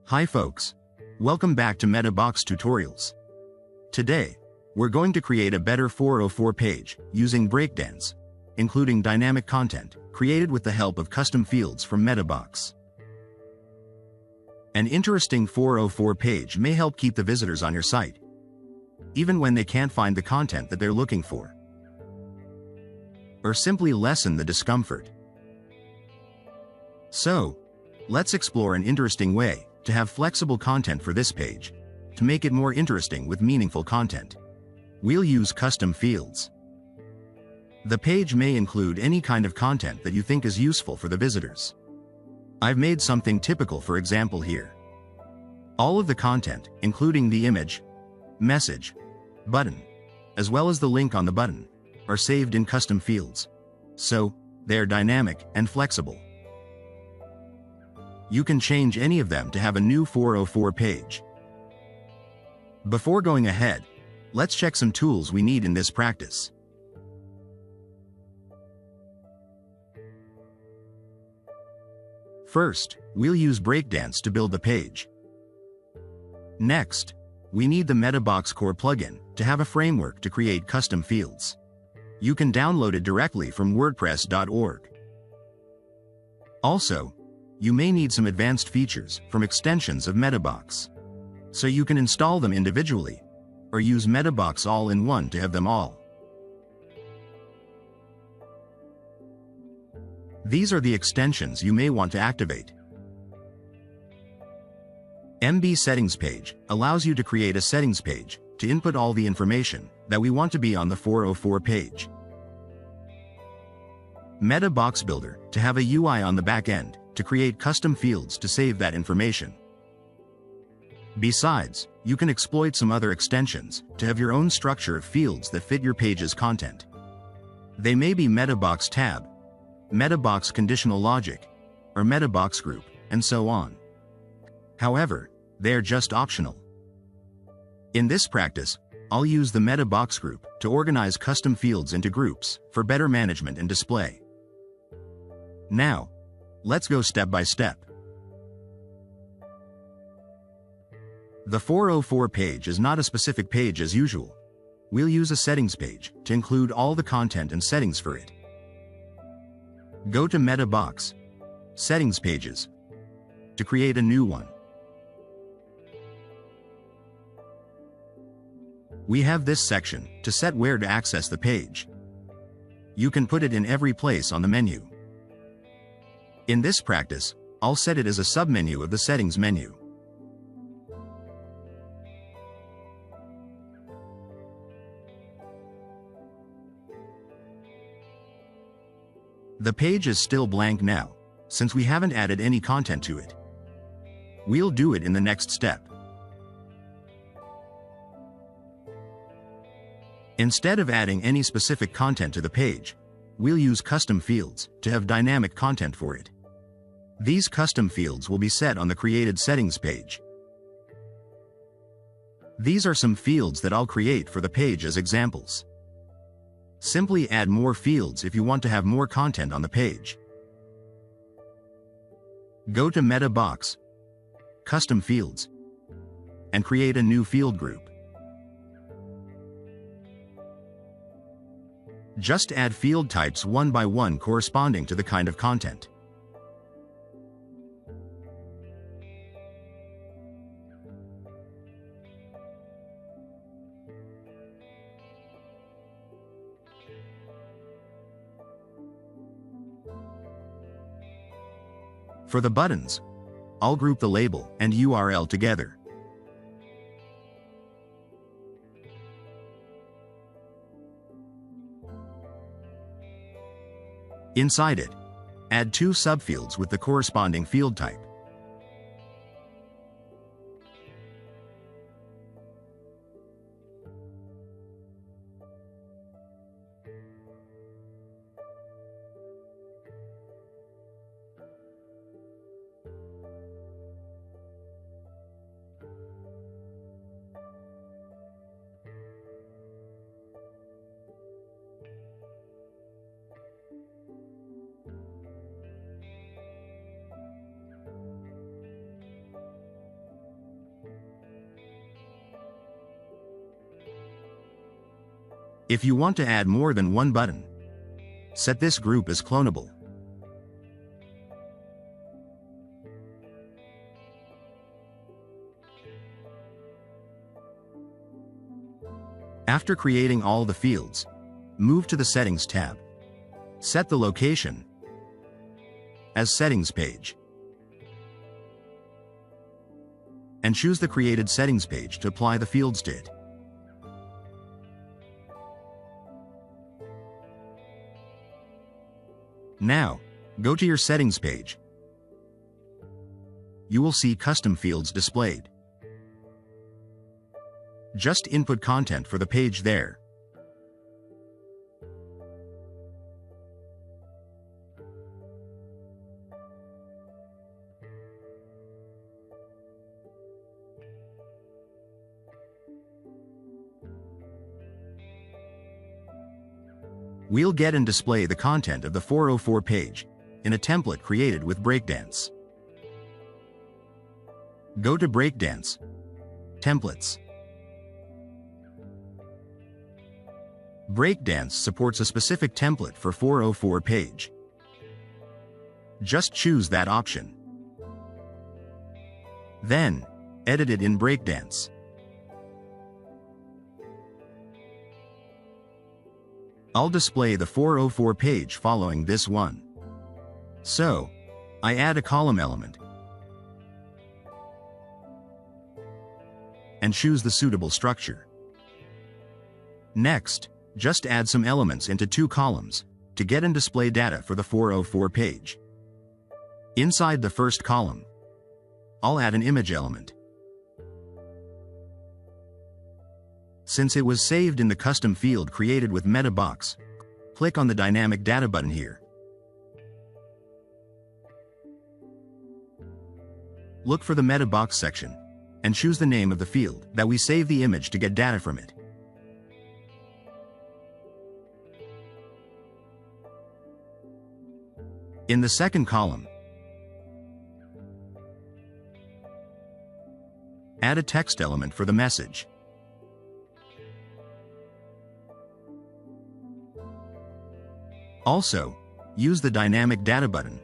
Hi folks. Welcome back to MetaBox Tutorials. Today, we're going to create a better 404 page using Breakdance, including dynamic content created with the help of custom fields from MetaBox. An interesting 404 page may help keep the visitors on your site, even when they can't find the content that they're looking for, or simply lessen the discomfort. So, let's explore an interesting way to have flexible content for this page, to make it more interesting with meaningful content. We'll use custom fields. The page may include any kind of content that you think is useful for the visitors. I've made something typical for example here. All of the content, including the image, message, button, as well as the link on the button, are saved in custom fields. So, they're dynamic and flexible. You can change any of them to have a new 404 page. Before going ahead, let's check some tools we need in this practice. First, we'll use Breakdance to build the page. Next, we need the MetaBox Core plugin to have a framework to create custom fields. You can download it directly from WordPress.org. Also, you may need some advanced features from extensions of MetaBox, so you can install them individually, or use MetaBox all-in-one to have them all. These are the extensions you may want to activate. MB Settings page allows you to create a settings page to input all the information that we want to be on the 404 page. MetaBox Builder to have a UI on the back end to create custom fields to save that information. Besides, you can exploit some other extensions to have your own structure of fields that fit your page's content. They may be MetaBox Tab, MetaBox Conditional Logic, or MetaBox Group, and so on. However, they're just optional. In this practice, I'll use the MetaBox Group to organize custom fields into groups for better management and display. Now, let's go step by step. The 404 page is not a specific page as usual. We'll use a settings page to include all the content and settings for it. Go to MetaBox, Settings Pages, to create a new one. We have this section to set where to access the page. You can put it in every place on the menu. In this practice, I'll set it as a submenu of the settings menu. The page is still blank now, since we haven't added any content to it. We'll do it in the next step. Instead of adding any specific content to the page, we'll use custom fields to have dynamic content for it. These custom fields will be set on the created settings page. These are some fields that I'll create for the page as examples. Simply add more fields if you want to have more content on the page. Go to MetaBox, Custom Fields, and create a new field group. Just add field types one by one corresponding to the kind of content. For the buttons, I'll group the label and URL together. Inside it, add two subfields with the corresponding field type. If you want to add more than one button, set this group as clonable. After creating all the fields, move to the Settings tab. Set the location as Settings page, and choose the created settings page to apply the fields to it. Now, go to your settings page. You will see custom fields displayed. Just input content for the page there. We'll get and display the content of the 404 page in a template created with Breakdance. Go to Breakdance, Templates. Breakdance supports a specific template for 404 page. Just choose that option. Then, edit it in Breakdance. I'll display the 404 page following this one. So, I add a column element and choose the suitable structure. Next, just add some elements into two columns to get and display data for the 404 page. Inside the first column, I'll add an image element. Since it was saved in the custom field created with MetaBox, click on the Dynamic Data button here. Look for the MetaBox section and choose the name of the field that we save the image to get data from it. In the second column, add a text element for the message. Also, use the Dynamic Data button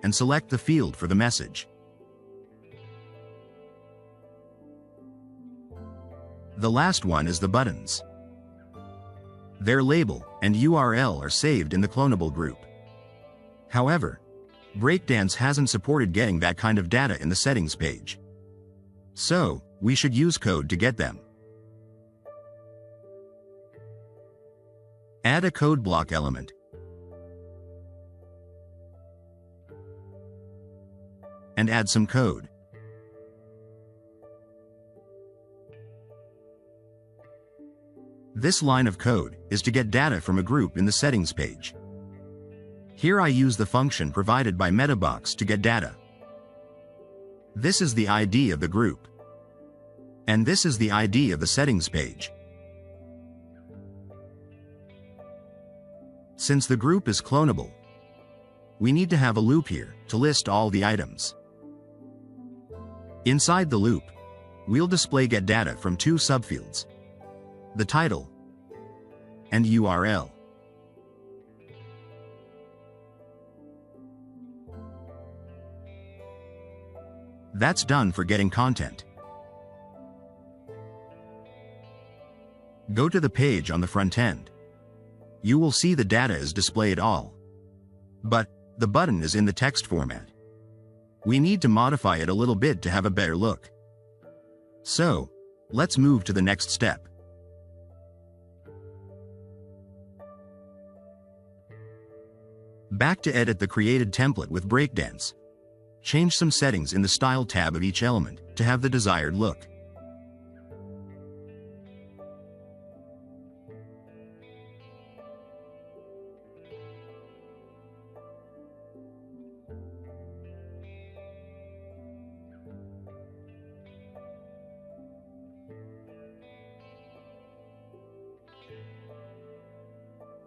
and select the field for the message. The last one is the buttons. Their label and URL are saved in the clonable group. However, Breakdance hasn't supported getting that kind of data in the settings page. So, we should use code to get them. Add a code block element and add some code. This line of code is to get data from a group in the settings page. Here I use the function provided by MetaBox to get data. This is the ID of the group, and this is the ID of the settings page. Since the group is clonable, we need to have a loop here to list all the items. Inside the loop, we'll display get data from two subfields: the title and URL. That's done for getting content. Go to the page on the front end. You will see the data is displayed all, but the button is in the text format. We need to modify it a little bit to have a better look. So, let's move to the next step. Back to edit the created template with Breakdance. Change some settings in the Style tab of each element to have the desired look.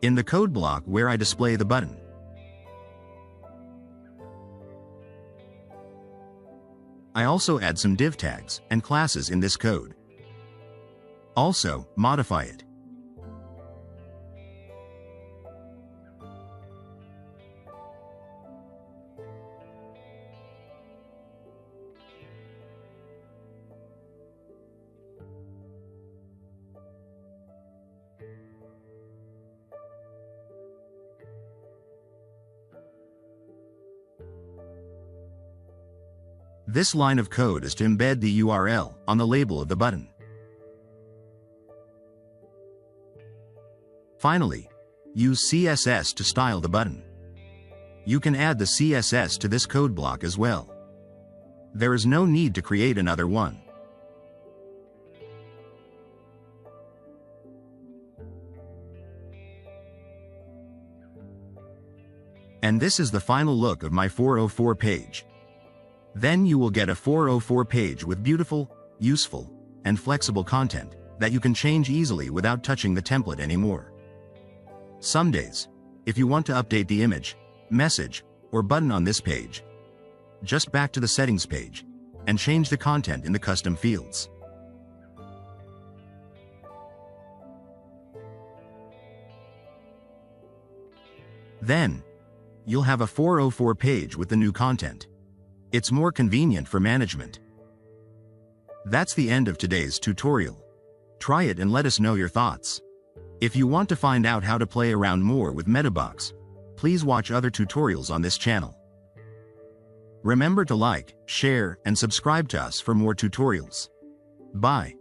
In the code block where I display the button, I also add some div tags and classes in this code. Also, modify it. This line of code is to embed the URL on the label of the button. Finally, use CSS to style the button. You can add the CSS to this code block as well. There is no need to create another one. And this is the final look of my 404 page. Then you will get a 404 page with beautiful, useful, and flexible content that you can change easily without touching the template anymore. Some days, if you want to update the image, message, or button on this page, just back to the settings page and change the content in the custom fields. Then, you'll have a 404 page with the new content. It's more convenient for management. That's the end of today's tutorial. Try it and let us know your thoughts. If you want to find out how to play around more with Metabox, please watch other tutorials on this channel. Remember to like, share, and subscribe to us for more tutorials. Bye.